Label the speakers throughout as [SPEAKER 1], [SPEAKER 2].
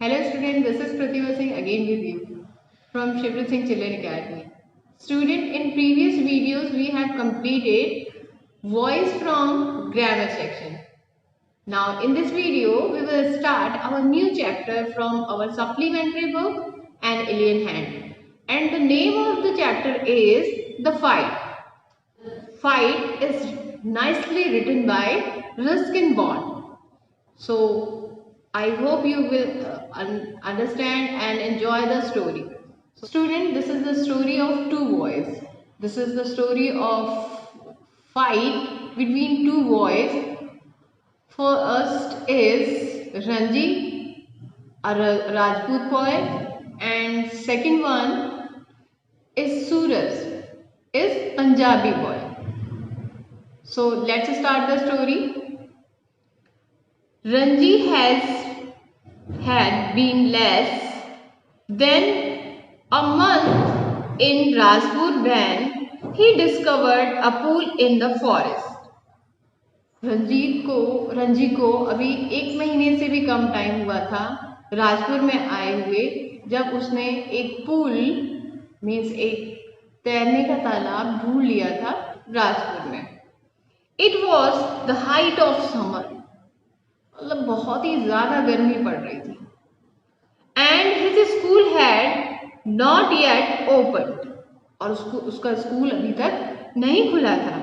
[SPEAKER 1] Hello student, this is Pratibha Singh again with you from Shivrit Singh Children Academy. Student, in previous videos we have completed voice from grammar section. Now in this video we will start our new chapter from our supplementary book An Alien Hand. And the name of the chapter is The Fight. Fight is nicely written by Ruskin Bond. So I hope you will understand and enjoy the story. So student, this is the story of two boys. This is the story of fight between two boys. First is Ranji, a Rajput boy, and second one is Suraj, is Punjabi boy. So let's start the story. Ranji had been less than a month in Rajpur when he discovered a pool in the forest. Ranji को अभी एक महीने से भी कम time हुआ था राजपुर में आए हुए जब उसने एक पूल मीन्स एक तैरने का तालाब ढूंढ लिया था राजपुर में. It was the height of summer, मतलब बहुत ही ज्यादा गर्मी पड़ रही थी. And his school had not yet open, और उसका स्कूल अभी तक नहीं खुला था.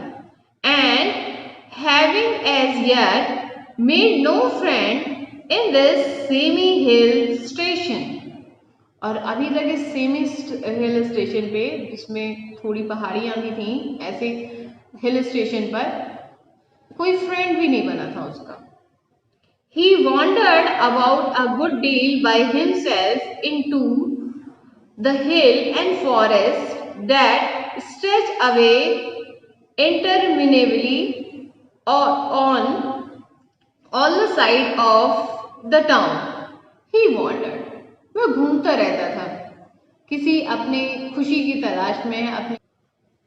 [SPEAKER 1] And having as yet made no friend in this semi hill station, और अभी तक इस सेमी हिल स्टेशन पे जिसमें थोड़ी पहाड़ियां भी थी ऐसे हिल स्टेशन पर कोई फ्रेंड भी नहीं बना था उसका. He wandered about a good deal by himself into the hill and forest that stretched away interminably on all the side of the town. He wandered. वह घूमता रहता था किसी अपने खुशी की तलाश में. अपने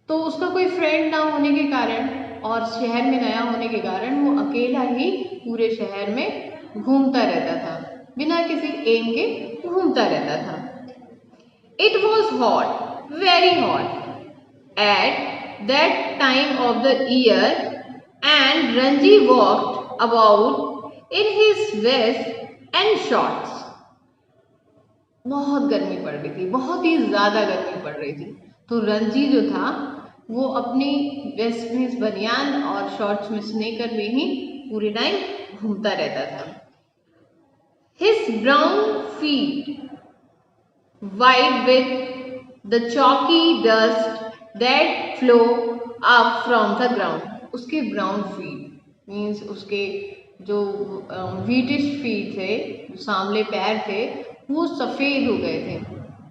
[SPEAKER 1] तो उसका कोई फ्रेंड ना होने के कारण और शहर में नया होने के कारण वो अकेला ही पूरे शहर में घूमता रहता था, बिना किसी एम के घूमता रहता था. It was hot, very hot at that time of the year and Ranji walked about in his vest and shorts. बहुत गर्मी पड़ रही थी, बहुत ही ज्यादा गर्मी पड़ रही थी. तो रंजी जो था वो अपनी वेस्ट मीन्स बनियान और शॉर्ट्स में स्नेकर में ही पूरे टाइम घूमता रहता था. His brown feet white with the chalky dust that flow up from the ground. उसके ब्राउन फीट मीन्स उसके जो व्हीटिश फीट थे, जो सांवले पैर थे, वो सफेद हो गए थे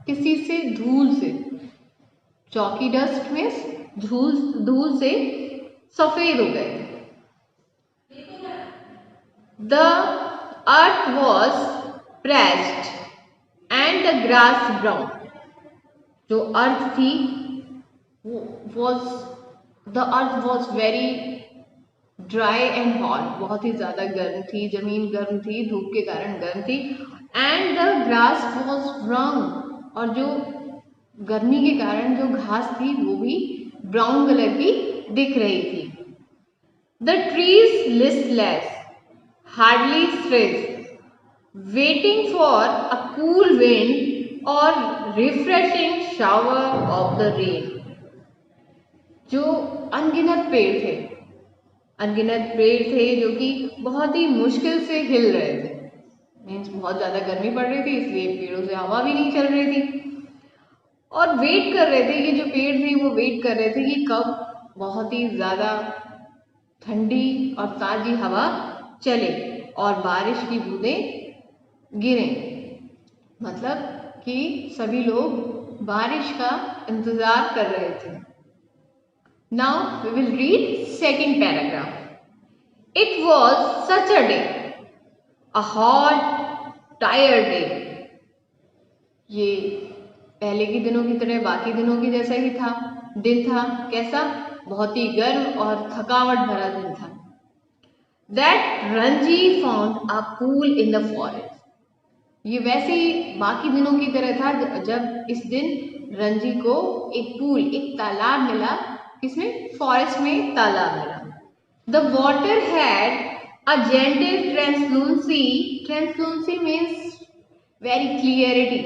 [SPEAKER 1] किसी से, धूल से. चॉकी डस्ट मीन्स धूल से सफेद हो गए थे. The earth was pressed and the grass brown. जो अर्थ थी वो the earth was very dry and hot, बहुत ही ज्यादा गर्म थी, जमीन गर्म थी, धूप के कारण गर्म थी. And the grass was brown, और जो गर्मी के कारण जो घास थी वो भी ब्राउन कलर की दिख रही थी. The trees listless, hardly stress, waiting for a cool wind और refreshing shower of the rain. जो अनगिनत पेड़ थे जो कि बहुत ही मुश्किल से हिल रहे थे. मीन्स बहुत ज्यादा गर्मी पड़ रही थी, इसलिए पेड़ों से हवा भी नहीं चल रही थी, और वेट कर रहे थे. ये जो पेड़ थे वो वेट कर रहे थे कि कब बहुत ही ज्यादा ठंडी और ताजी हवा चले और बारिश की बूंदें गिरें. मतलब कि सभी लोग बारिश का इंतजार कर रहे थे. Now we will read second paragraph. It was such a day, a hot tired day. ये पहले के दिनों की तरह बाकी दिनों की जैसा ही था, दिन था. कैसा? बहुत ही गर्म और थकावट भरा दिन था. That Ranji found a pool in the forest. ये वैसे ही बाकी दिनों की तरह था जब इस दिन रंजी को एक पूल, एक तालाब मिला। किसमें? फॉरेस्ट में तालाब मिला। The water had a gentle translucency. Translucency means very clarity,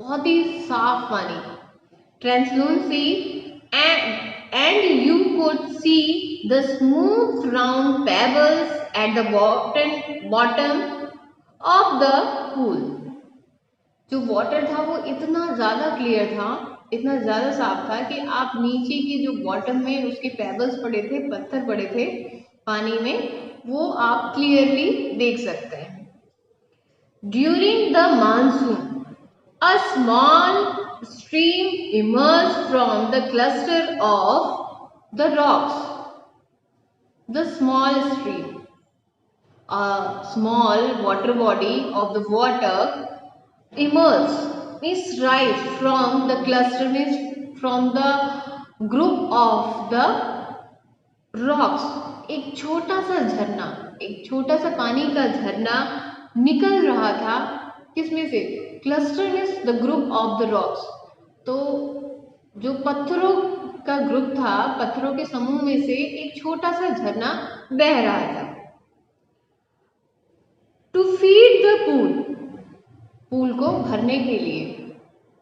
[SPEAKER 1] बहुत ही साफ पानी। Translucency and you could see the smooth round pebbles at the bottom of the pool. जो वाटर था वो इतना ज़्यादा क्लियर था, इतना ज़्यादा साफ था कि आप नीचे की जो बॉटम में उसके पेबल्स पड़े थे, पत्थर पड़े थे पानी में, वो आप क्लियरली देख सकते हैं। During the monsoon a small stream emerged from the cluster of the rocks. The small stream, a small water body of the water emerge, means rise from the cluster, means from the group of the rocks. एक छोटा सा झरना, एक छोटा सा पानी का झरना निकल रहा था। किसमें से? Cluster means the group of the rocks. तो जो पत्थरों का ग्रुप था, पत्थरों के समूह में से एक छोटा सा झरना बह रहा था। To feed the pool, pool को भरने के लिए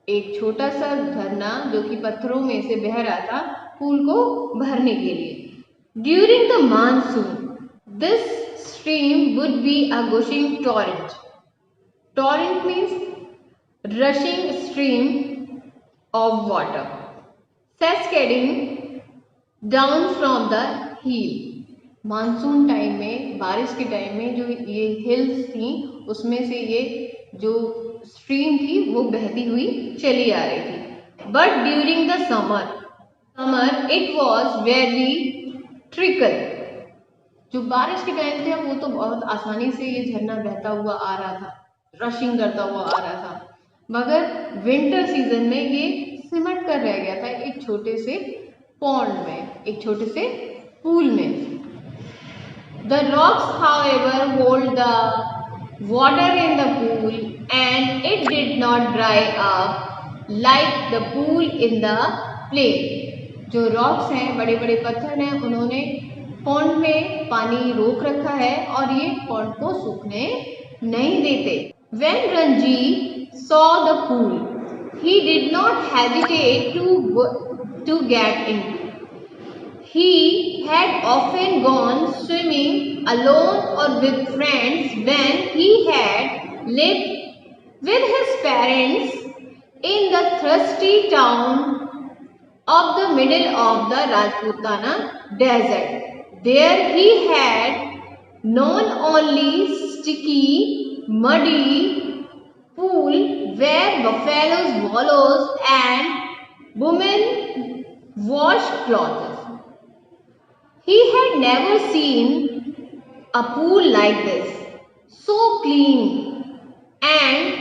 [SPEAKER 1] एक छोटा सा झरना जो कि पत्थरों में से बह रहा था, पूल को भरने के लिए। During the monsoon this stream would be a gushing torrent. Torrent means rushing stream of water cascading down from the hill. Monsoon time में, बारिश के टाइम में जो ये हिल्स थी उसमें से ये जो स्ट्रीम थी वो बहती हुई चली आ रही थी। But during the summer it was very trickle. जो बारिश के टाइम थे वो तो बहुत आसानी से ये झरना बहता हुआ आ रहा था, रशिंग करता हुआ आ रहा था, मगर विंटर सीजन में ये सिमट कर रह गया था एक छोटे से पॉन्ड में, एक छोटे से पूल में। The rocks, however, hold the water in the pool and it did not dry up like the pool in the plain. जो rocks हैं, बड़े बड़े पत्थर हैं, उन्होंने पॉन्ड में पानी रोक रखा है और ये पॉन्ड को सूखने नहीं देते। When Ranji saw the pool, he did not hesitate to get in. He had often gone swimming alone or with friends when he had lived with his parents in the thirsty town of the middle of the Rajputana desert. There he had known only sticky, muddy pool where buffaloes wallows and women wash clothes. He had never seen a pool like this, so clean and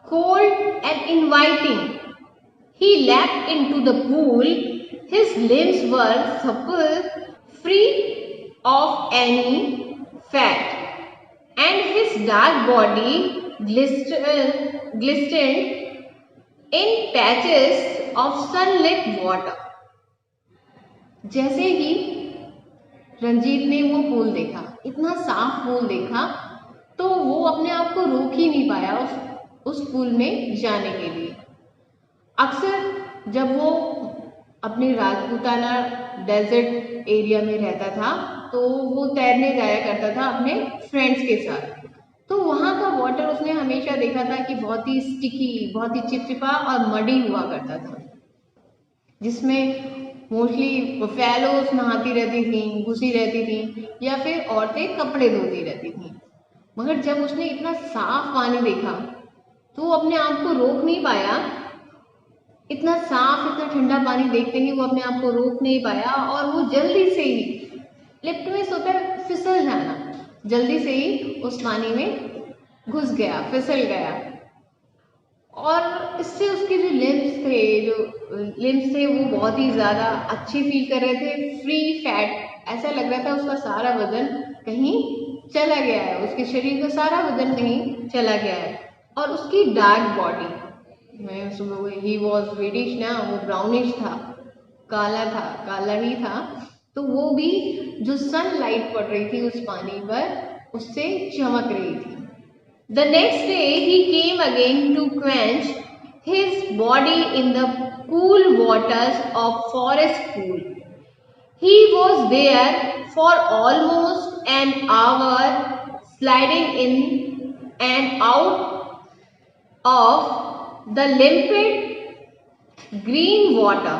[SPEAKER 1] cold and inviting. He leapt into the pool. His limbs were supple, free of any fat, and his dark body glistened in patches of sunlit water. जैसे ही रंजीत ने वो pool देखा, इतना साफ pool देखा, तो वो अपने आप को रोक ही नहीं पाया उस पूल में जाने के लिए। अक्सर जब वो अपने राजपूताना डेजर्ट एरिया में रहता था तो वो तैरने जाया करता था अपने फ्रेंड्स के साथ। तो वहाँ का वाटर उसने हमेशा देखा था कि बहुत ही स्टिकी, बहुत ही चिपचिपा और मडी हुआ करता था, जिसमें मोस्टली बफेलोस नहाती रहती थी, घुसी रहती थी, या फिर औरतें कपड़े धोती रहती थी। मगर जब उसने इतना साफ पानी देखा तो वो अपने आप को रोक नहीं पाया। इतना साफ, इतना ठंडा पानी देखते ही वो अपने आप को रोक नहीं पाया और वो जल्दी से ही, लिफ्ट में होता है फिसल जाना, जल्दी से ही उस पानी में घुस गया, फिसल गया। और इससे उसके जो लिम्स थे वो बहुत ही ज़्यादा अच्छे फील कर रहे थे, फ्री फैट, ऐसा लग रहा था उसका सारा वजन कहीं चला गया है, उसके शरीर का सारा वजन कहीं चला गया है। और उसकी dark body, he was reddish ना, वो ब्राउनिश था, काला था, काला ही था, तो वो भी जो सनलाइट पड़ रही थी उस पानी पर उससे चमक रही थी। The next day he came again to quench his body in the cool waters of forest pool. He was there for almost an hour, sliding in and out of the limpid green water,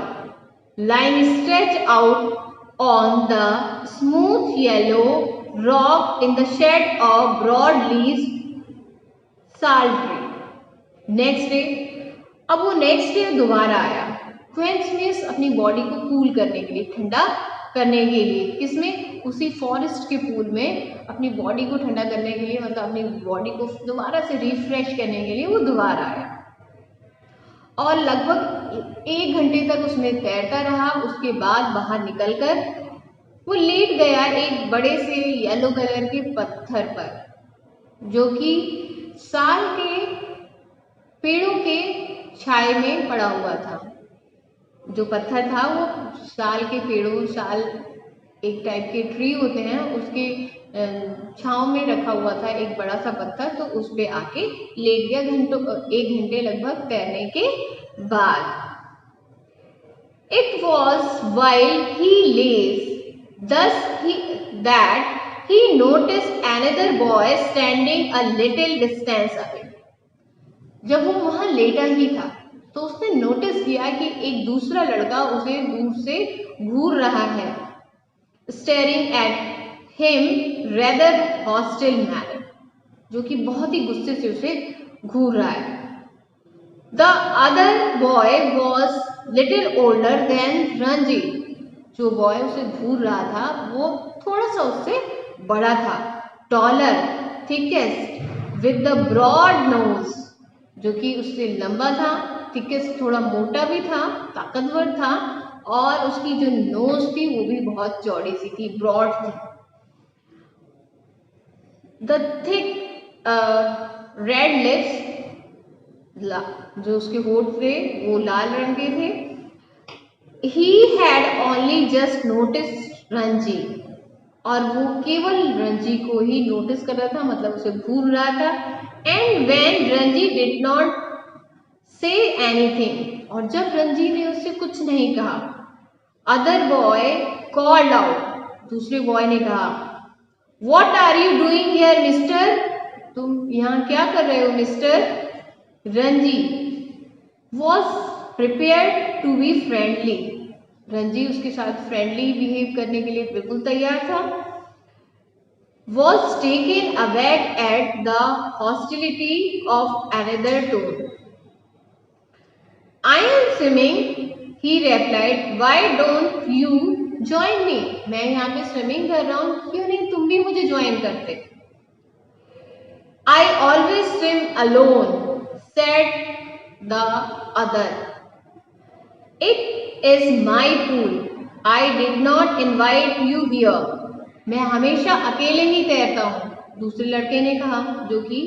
[SPEAKER 1] lying stretched out on the smooth yellow rock in the shade of broad-leaved salt tree. Next day, अब वो next day दोबारा आया। Quench means अपनी body को cool करने के लिए, ठंडा करने के लिए, किसमें? उसी फॉरेस्ट के पूल में अपनी बॉडी को ठंडा करने के लिए, मतलब अपनी बॉडी को दोबारा से रिफ्रेश करने के लिए वो दोबारा आया। और लगभग 1 घंटे तक उसमें तैरता रहा। उसके बाद बाहर निकलकर वो लेट गया एक बड़े से येलो कलर के पत्थर पर, जो कि साल के पेड़ों के छाए में पड़ा हुआ था। जो पत्थर था वो साल के पेड़ों, साल एक टाइप के ट्री होते हैं, उसके छांव में रखा हुआ था एक बड़ा सा पत्थर, तो उस पे आके लेट गया 1 घंटे लगभग तैरने के बाद। It was while he lay thus that he noticed another boy standing a little distance away. जब वो वहां लेटा ही था तो उसने नोटिस किया कि एक दूसरा लड़का उसे दूर से घूर रहा है, staring at him rather hostile manner, जो कि बहुत ही गुस्से से उसे घूर रहा है। The other boy was little older than Ranji, जो बॉय उसे घूर रहा था वो थोड़ा सा उससे बड़ा था, taller, thickest, with the broad nose, जो कि उससे लंबा था, थिकेस्ट थोड़ा मोटा भी था, ताकतवर था, और उसकी जो नोज थी वो भी बहुत चौड़ी सी थी, ब्रॉड थी। द थिक रेड लिप्स, जो उसके होठ थे वो लाल रंग के थे। He had only just notice Ranji, और वो केवल रंजी को ही नोटिस कर रहा था, मतलब उसे घूर रहा था। And when Ranji did not say anything, और जब रंजी ने उससे कुछ नहीं कहा, अदर बॉय कॉल्ड आउट, दूसरे बॉय ने कहा, what are you doing here mister, तुम यहाँ क्या कर रहे हो mister. Ranji was prepared to be friendly, Ranji उसके साथ फ्रेंडली बिहेव करने के लिए बिल्कुल तैयार था। Was taken aback at the hostility of another tone. I am swimming, he replied. Why don't you join me? मैं यहाँ पे स्विमिंग कर रहा हूँ, क्यों नहीं तुम भी मुझे ज्वाइन करते। I always swim alone, said the other. It is my pool. I did not invite you here. मैं हमेशा अकेले ही तैरता हूँ, दूसरे लड़के ने कहा, जो कि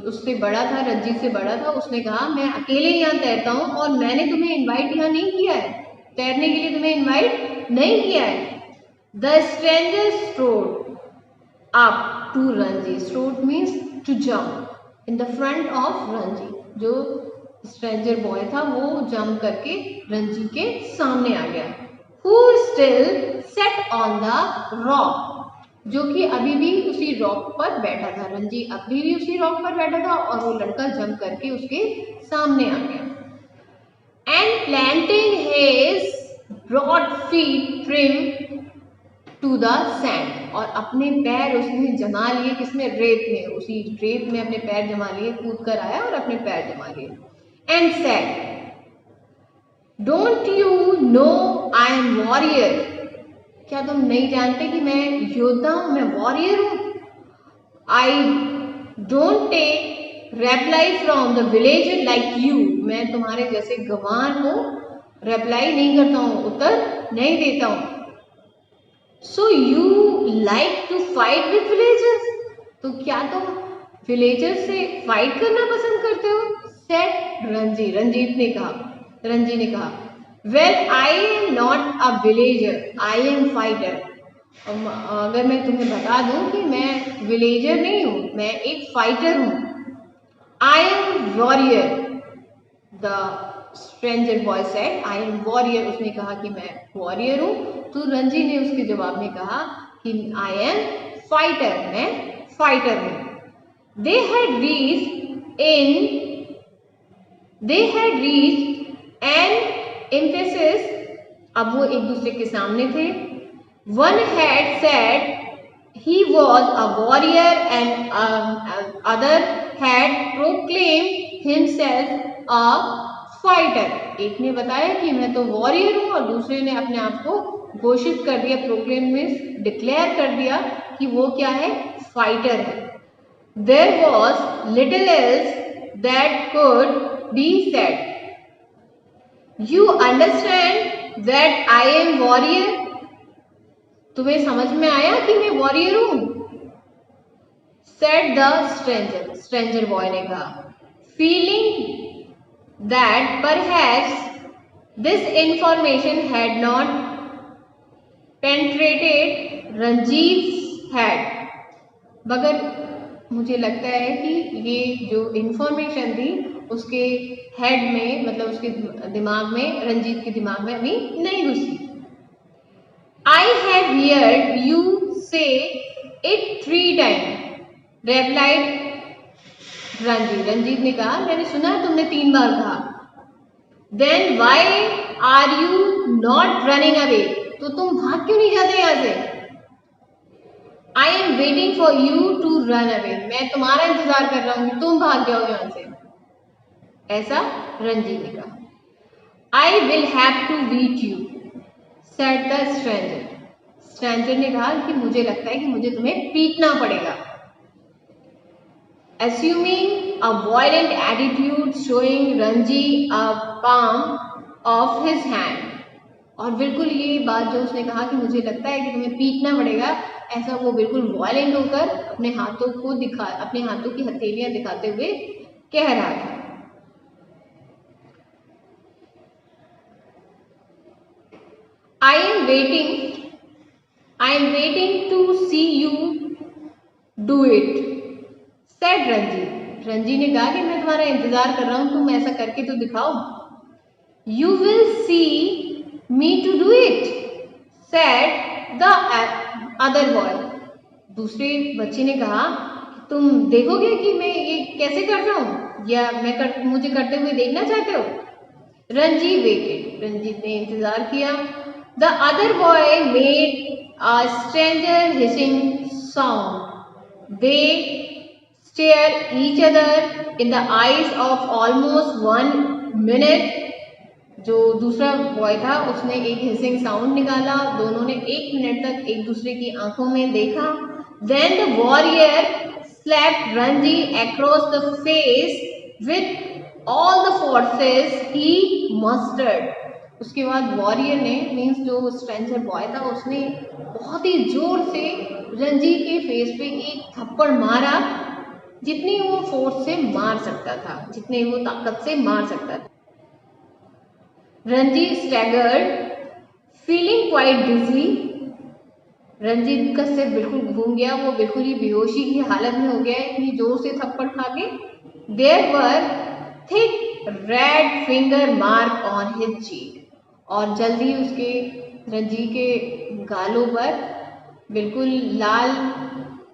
[SPEAKER 1] उससे बड़ा था, रंजी से बड़ा था। उसने कहा मैं अकेले यहाँ तैरता हूँ और मैंने तुम्हें इनवाइट यहाँ नहीं किया है, तैरने के लिए तुम्हें इनवाइट नहीं किया है। The stranger strode up to Ranji, strode means to jump in the front of Ranji, जो स्ट्रेंजर बॉय था वो जंप करके रंजी के सामने आ गया। Who still sat on the rock, जो कि अभी भी उसी रॉक पर बैठा था, रंजी अभी भी उसी रॉक पर बैठा था और वो लड़का जंप करके उसके सामने आ गया। And planting his broad feet trim to the sand, और अपने पैर उसने जमा लिए, किसमें? रेत में, उसी रेत में अपने पैर जमा लिए, कूद कर आया और अपने पैर जमा लिए। And said, Don't you know I am warrior? क्या तुम नहीं जानते कि मैं योद्धा हूं, मैं वॉरियर हूं। I don't take reply from the villager like you. मैं तुम्हारे जैसे गंवार को रिप्लाई नहीं करता हूं, उत्तर नहीं देता हूं। So you like to fight with villagers, तो क्या तुम विलेजर्स से फाइट करना पसंद करते हो? सेड रंजीत ने कहा well I am not a villager, I am fighter. अगर मैं तुम्हें बता दूं कि मैं विलेजर नहीं हूं, मैं एक फाइटर हूं। I am warrior, the stranger boy said I am warrior, उसने कहा कि मैं वॉरियर हूं। तो रंजी ने उसके जवाब में कहा कि आई एम फाइटर, मैं फाइटर हूं। They had reached N emphasis, अब वो एक दूसरे के सामने थे। One had said he was a warrior and other had proclaimed himself a fighter। एक ने बताया कि मैं तो वॉरियर हूं और दूसरे ने अपने आप को घोषित कर दिया, प्रोक्लेम में डिक्लेयर कर दिया कि वो क्या है, फाइटर है। There was little else that could be said। You understand that I am warrior? तुम्हें समझ में आया कि मैं वॉरियर हूं? सेड द स्ट्रेंजर बॉय ने कहा। Feeling that perhaps this information had not penetrated Ranjit had, मगर मुझे लगता है कि ये जो इंफॉर्मेशन थी उसके हेड में, मतलब उसके दिमाग में, रंजीत के दिमाग में अभी नहीं घुसी। I have heard you say it 3 times, replied Ranjit ने कहा मैंने सुना तुमने 3 बार कहा। Then why are you not running away? तो तुम भाग क्यों नहीं जाते यहाँ से? I am waiting for you to run away, मैं तुम्हारा इंतजार कर रहा हूँ, तुम भाग जाओ यहाँ से, ऐसा रंजीत ने कहा। I will have to beat you, said the stranger। Stranger ने कहा कि मुझे लगता है कि मुझे तुम्हें पीटना पड़ेगा। Assuming a violent attitude, showing Ranji a palm of his hand। और बिल्कुल ये बात जो उसने कहा कि मुझे लगता है कि तुम्हें पीटना पड़ेगा, ऐसा वो बिल्कुल वायलेंट होकर अपने हाथों की हथेलियां दिखाते हुए कह रहा था। I am waiting to see you do it, said Ranji ने कहा कि मैं तुम्हारा इंतजार कर रहा हूं, तुम ऐसा करके तो दिखाओ। You will see me to do it, said the other boy। दूसरे बच्चे ने कहा तुम देखोगे कि मैं ये कैसे कर रहा हूं, या मुझे करते हुए देखना चाहते हो? रंजीत ने इंतजार किया। The other boy made a stranger hissing sound। They stare each other in the eyes of almost 1 minute। जो दूसरा बॉय था उसने एक हिसिंग साउंड निकाला, दोनों ने 1 मिनट तक एक दूसरे की आंखों में देखा। Then the warrior slapped Ranji across the face with all the forces he mustered। उसके बाद वॉरियर ने, मीन्स जो स्ट्रेंजर बॉय था, उसने बहुत ही जोर से रंजीत के फेस पे एक थप्पड़ मारा, जितनी वो फोर्स से मार सकता था, जितने वो ताकत से मार सकता था। रंजीत स्टैगर्ड फीलिंग क्वाइट डिजी। रंजीत का सिर बिल्कुल घूम गया, वो बिल्कुल ही बेहोशी की हालत में हो गया इतनी जोर से थप्पड़ खा के। There were thick red finger mark on his cheek, और जल्दी उसके रंजी के गालों पर बिल्कुल लाल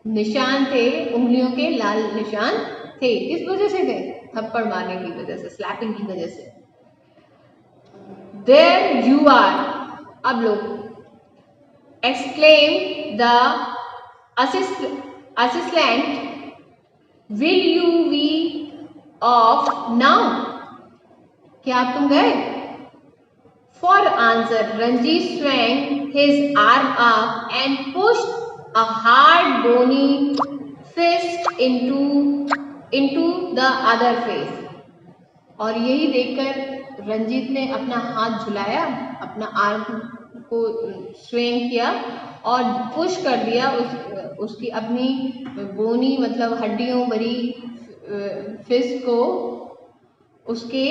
[SPEAKER 1] निशान थे, उंगलियों के लाल निशान थे। किस वजह से थे? थप्पड़ मारने की वजह से, स्लैपिंग की वजह से। There you are, अब लोग exclaimed the assistant, will you be off now? क्या अब तुम गए? For answer, Ranjit swung his arm up and pushed a hard bony fist into the other face। और यही देखकर रंजीत ने अपना हाथ झुलाया, अपना आर्म को स्विंग किया और पुश कर दिया उसकी अपनी बोनी मतलब हड्डियों भरी फिस्ट को उसके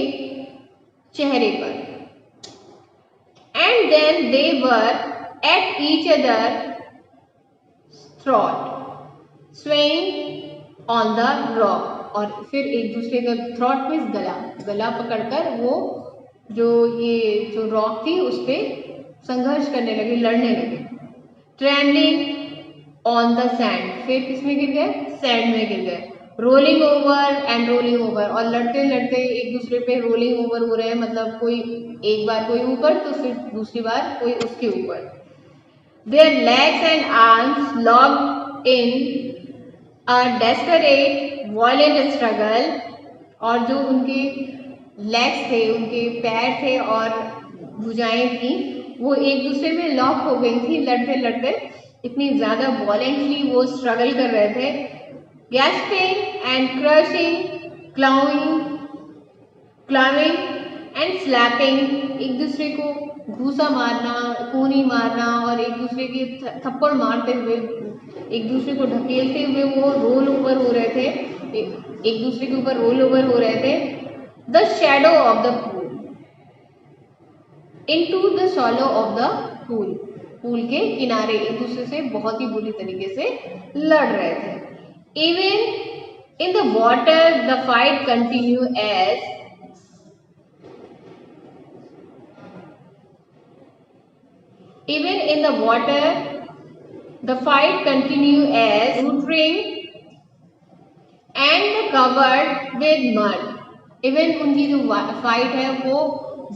[SPEAKER 1] चेहरे पर। And then they were at each other throat swing on the rock, और फिर एक दूसरे का थ्रॉट मीन्स गला पकड़कर वो जो रॉक थी उस पर संघर्ष करने लगे, लड़ने लगे। ट्रेम्बलिंग ऑन द सैंड, फिर किसमें गिर गए? सैंड में गिर गए। Rolling over and rolling over, और लड़ते लड़ते एक दूसरे पे रोलिंग ओवर हो रहे हैं, मतलब कोई एक बार कोई ऊपर तो फिर दूसरी बार कोई उसके ऊपर। There legs and arms locked in a desperate violent struggle, और जो उनके लेग्स थे, उनके पैर थे और भुजाएं थी, वो एक दूसरे में लॉक हो गई थी, लड़ते लड़ते इतनी ज्यादा वॉलेंटली वो स्ट्रगल कर रहे थे। Gasping and crushing, clawing and slapping, एक दूसरे को घूसा मारना, कूनी मारना और एक दूसरे के थप्पड़ मारते हुए, एक दूसरे को ढकेलते हुए वो रोल ओवर हो रहे थे, एक दूसरे के ऊपर रोल ओवर हो रहे थे। The shadow of the pool into the shallow of the pool, pool के किनारे एक दूसरे से बहुत ही बुरी तरीके से लड़ रहे थे। Even in the water the fight continue as Even in the water, the fight continue as rootring and covered with mud. Even उनकी जो फाइट है वो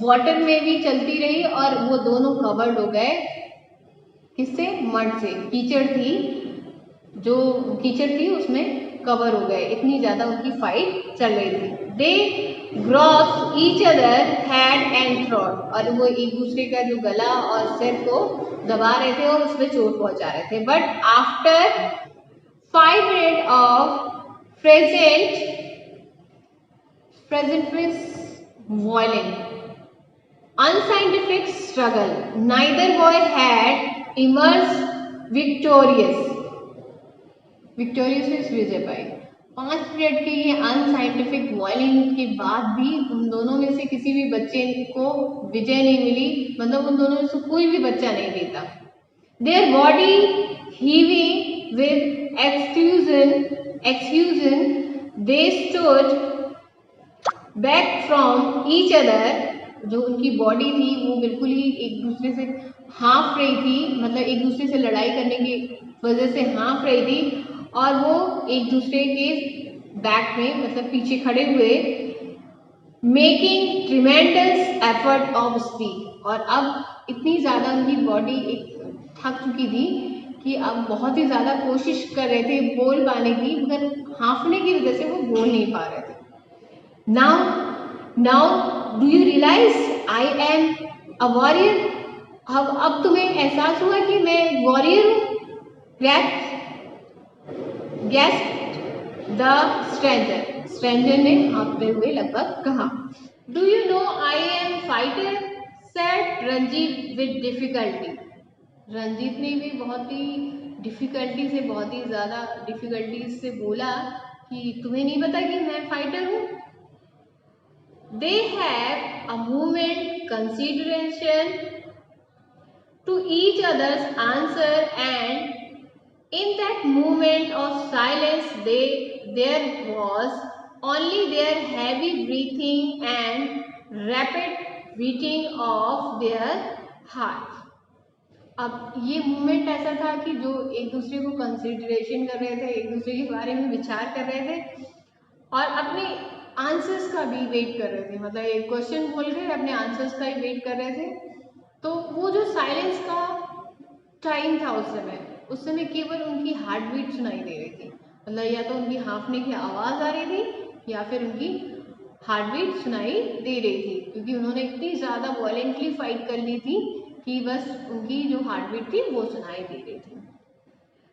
[SPEAKER 1] वाटर में भी चलती रही और वो दोनों कवर्ड हो गए, किससे? मड से। कीचड़ थी, जो कीचड़ थी उसमें कवर हो गए, इतनी ज्यादा उनकी फाइट चल रही थी। They gross each other head and throat, और वो एक दूसरे का जो गला और सिर को दबा रहे थे और उसमें चोट पहुंचा रहे थे। But after 5 minutes of present violent unscientific struggle, neither boy had emerged victorious means Vijay pi. 5 minute के ये अनसाइंटिफिक वॉयलिंग के बाद भी उन दोनों में से किसी भी बच्चे को विजय नहीं मिली, मतलब उन दोनों में से कोई भी बच्चा नहीं जीता। Their body heaving with exertion they stood back from each other, जो उनकी बॉडी थी वो बिल्कुल ही एक दूसरे से हाँफ रही थी, मतलब एक दूसरे से लड़ाई करने की वजह से हाँफ रही थी, और वो एक दूसरे के बैक में मतलब पीछे खड़े हुए, making tremendous effort of speak, और अब इतनी ज़्यादा उनकी बॉडी थक चुकी थी कि अब बहुत ही ज़्यादा कोशिश कर रहे थे बोल पाने की, मगर हाँफने की वजह से वो बोल नहीं पा रहे थे। Now do you realise I am a warrior, अब तुम्हें एहसास हुआ कि मैं एक वॉरियर हूँ। गेस्ड द स्ट्रेंजर ने हाँफते हुए लगभग कहा। Do you know I am fighter, said Ranjit with difficulty. Ranjit ने भी बहुत ही डिफिकल्टी से, बहुत ही ज्यादा डिफिकल्टी से बोला कि तुम्हें नहीं पता कि मैं फाइटर हूँ। They have a moment consideration to each others answer, and in that moment of silence there was only their heavy breathing and rapid beating of their hearts. अब ये मोमेंट ऐसा था कि जो एक दूसरे को कंसिडरेशन कर रहे थे, एक दूसरे के बारे में विचार कर रहे थे और अपने आंसर्स का भी वेट कर रहे थे, मतलब एक क्वेश्चन बोल के अपने आंसर्स का ही वेट कर रहे थे। तो वो जो साइलेंस का टाइम था उस समय केवल उनकी हार्ट बीट सुनाई दे रही थी, मतलब या तो उनकी हाँफने की आवाज़ आ रही थी या फिर उनकी हार्ट बीट सुनाई दे रही थी, क्योंकि उन्होंने इतनी ज़्यादा वॉयलेंटली फाइट कर ली थी कि बस उनकी जो हार्ट बीट थी वो सुनाई दे रही थी।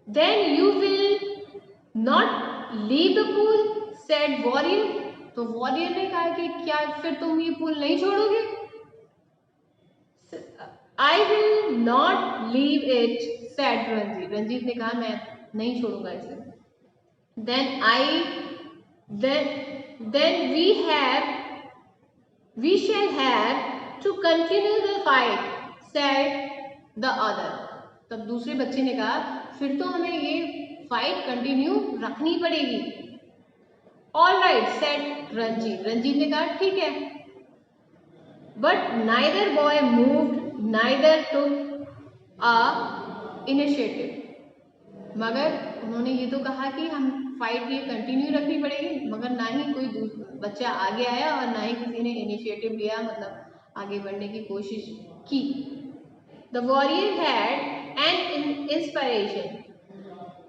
[SPEAKER 1] Then you will not leave the pool, said warrior. तो वॉरियर ने कहा कि क्या फिर तुम ये पूल नहीं छोड़ोगे? I will not leave it, said Ranjit. Ranjit ने कहा मैं नहीं छोड़ूंगा इसे। Then I then we shall have to continue the fight, said the other. तब दूसरे बच्चे ने कहा फिर तो हमें ये फाइट कंटिन्यू रखनी पड़ेगी। All right, said Ranjit. Ranjit ने कहा ठीक है। But neither boy moved, neither took a initiative. मगर उन्होंने ये तो कहा कि हम फाइट ये कंटिन्यू रखनी पड़ेगी, मगर ना ही कोई बच्चा आगे आया और ना ही किसी ने इनिशिएटिव लिया, मतलब आगे बढ़ने की कोशिश की। The warrior had an inspiration,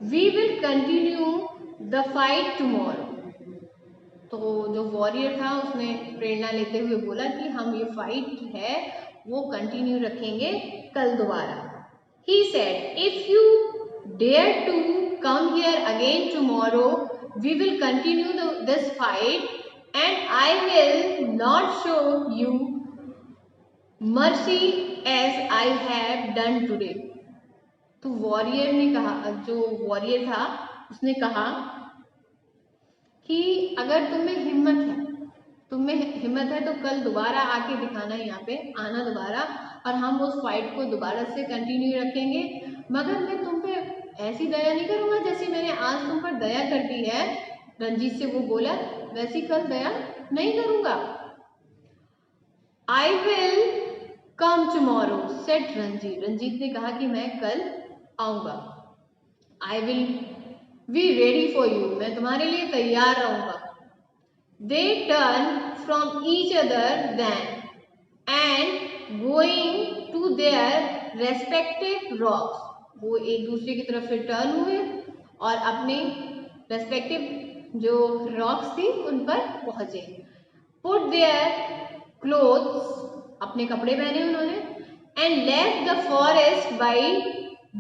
[SPEAKER 1] we will continue the fight tomorrow. तो जो वॉरियर था उसने प्रेरणा लेते हुए बोला कि हम ये फाइट है वो कंटिन्यू रखेंगे कल दोबारा। He said, if you dare to come here again tomorrow, we will continue this fight and I will not show you mercy as I have done today. तो वॉरियर ने कहा, जो वॉरियर था उसने कहा कि अगर तुम्हें हिम्मत है तो कल दोबारा आके दिखाना, यहाँ पे आना दोबारा, और हम उस फाइट को दोबारा से कंटिन्यू रखेंगे। मगर मैं तुम पे ऐसी दया नहीं करूंगा जैसी मैंने आज तुम पर दया कर दी है, रंजीत से वो बोला, वैसी कल दया नहीं करूंगा। I will come tomorrow, said Ranjit. Ranjit ने कहा कि मैं कल आऊंगा। I will be ready for you, मैं तुम्हारे लिए तैयार रहूंगा। They turned from each other then and going to their respective rocks, वो एक दूसरे की तरफ से टर्न हुए और अपने रेस्पेक्टिव जो रॉक्स थी उन पर पहुंचे। Put their clothes, अपने कपड़े पहने उन्होंने, and left the forest by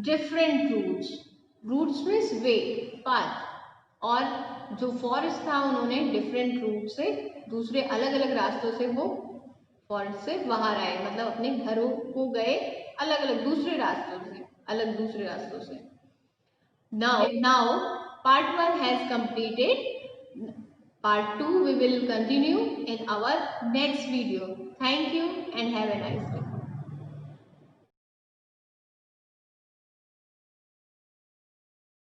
[SPEAKER 1] different routes. Routes means way, path, और जो फॉरेस्ट था उन्होंने डिफरेंट रूट से, दूसरे अलग अलग रास्तों से वो फॉरेस्ट से बाहर आए, मतलब अपने घरों को गए अलग अलग दूसरे रास्तों से। Now part 1 has completed, part 2 we will continue in our next video. Thank you and have a nice day.